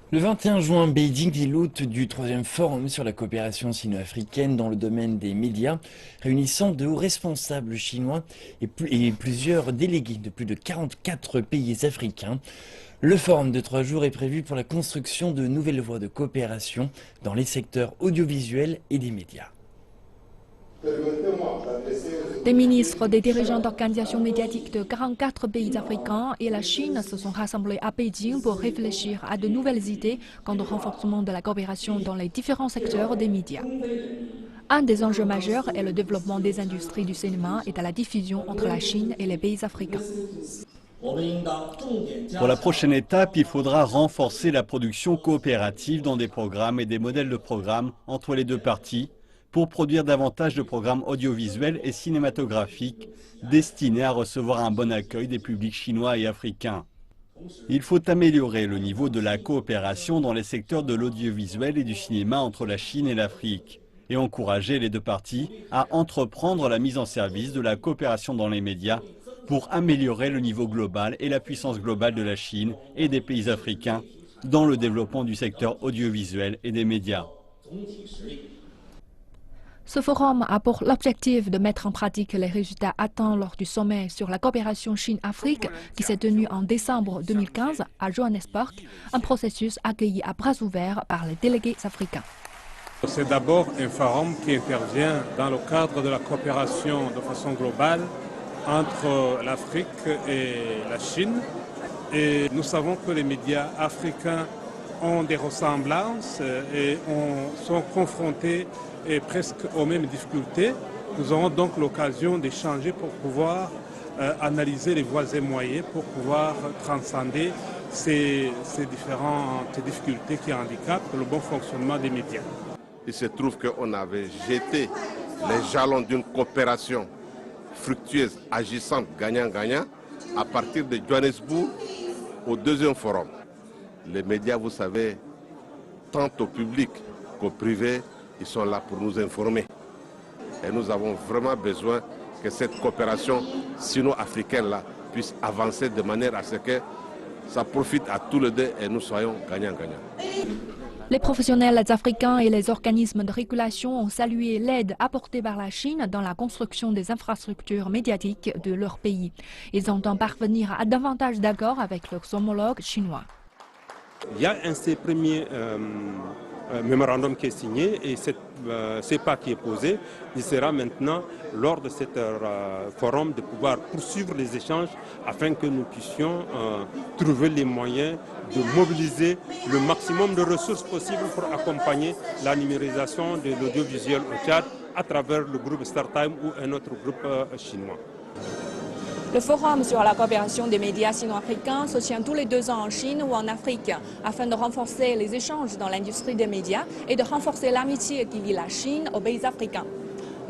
Le 21 juin, Beijing est l'hôte du troisième forum sur la coopération sino-africaine dans le domaine des médias, réunissant de hauts responsables chinois et plusieurs délégués de plus de 44 pays africains. Le forum de 3 jours est prévu pour la construction de nouvelles voies de coopération dans les secteurs audiovisuels et des médias. Des ministres, des dirigeants d'organisations médiatiques de 44 pays africains et la Chine se sont rassemblés à Pékin pour réfléchir à de nouvelles idées quant au renforcement de la coopération dans les différents secteurs des médias. Un des enjeux majeurs est le développement des industries du cinéma et de la diffusion entre la Chine et les pays africains. Pour la prochaine étape, il faudra renforcer la production coopérative dans des programmes et des modèles de programmes entre les deux parties pour produire davantage de programmes audiovisuels et cinématographiques destinés à recevoir un bon accueil des publics chinois et africains. Il faut améliorer le niveau de la coopération dans les secteurs de l'audiovisuel et du cinéma entre la Chine et l'Afrique et encourager les deux parties à entreprendre la mise en service de la coopération dans les médias pour améliorer le niveau global et la puissance globale de la Chine et des pays africains dans le développement du secteur audiovisuel et des médias. Ce forum a pour l'objectif de mettre en pratique les résultats atteints lors du sommet sur la coopération Chine-Afrique qui s'est tenu en décembre 2015 à Johannesburg, un processus accueilli à bras ouverts par les délégués africains. C'est d'abord un forum qui intervient dans le cadre de la coopération de façon globale entre l'Afrique et la Chine. Et nous savons que les médias africains ont des ressemblances et sont confrontés presque aux mêmes difficultés. Nous aurons donc l'occasion d'échanger pour pouvoir analyser les voies et moyens pour pouvoir transcender ces différentes difficultés qui handicapent le bon fonctionnement des médias. Il se trouve qu'on avait jeté les jalons d'une coopération fructueuse, agissante, gagnant-gagnant à partir de Johannesburg au deuxième forum. Les médias, vous savez, tant au public qu'au privé, ils sont là pour nous informer. Et nous avons vraiment besoin que cette coopération sino-africaine-là puisse avancer de manière à ce que ça profite à tous les deux et nous soyons gagnants-gagnants. Les professionnels africains et les organismes de régulation ont salué l'aide apportée par la Chine dans la construction des infrastructures médiatiques de leur pays. Ils entendent parvenir à davantage d'accords avec leurs homologues chinois. Il y a un de ces premiers mémorandum qui est signé et ce pas qui est posé. Il sera maintenant, lors de cet forum, de pouvoir poursuivre les échanges afin que nous puissions trouver les moyens de mobiliser le maximum de ressources possibles pour accompagner la numérisation de l'audiovisuel au Tchad à travers le groupe StarTime ou un autre groupe chinois. Le forum sur la coopération des médias sino-africains se tient tous les 2 ans en Chine ou en Afrique afin de renforcer les échanges dans l'industrie des médias et de renforcer l'amitié qui lie la Chine aux pays africains.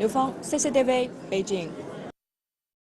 Le Fond, CCTV, Beijing.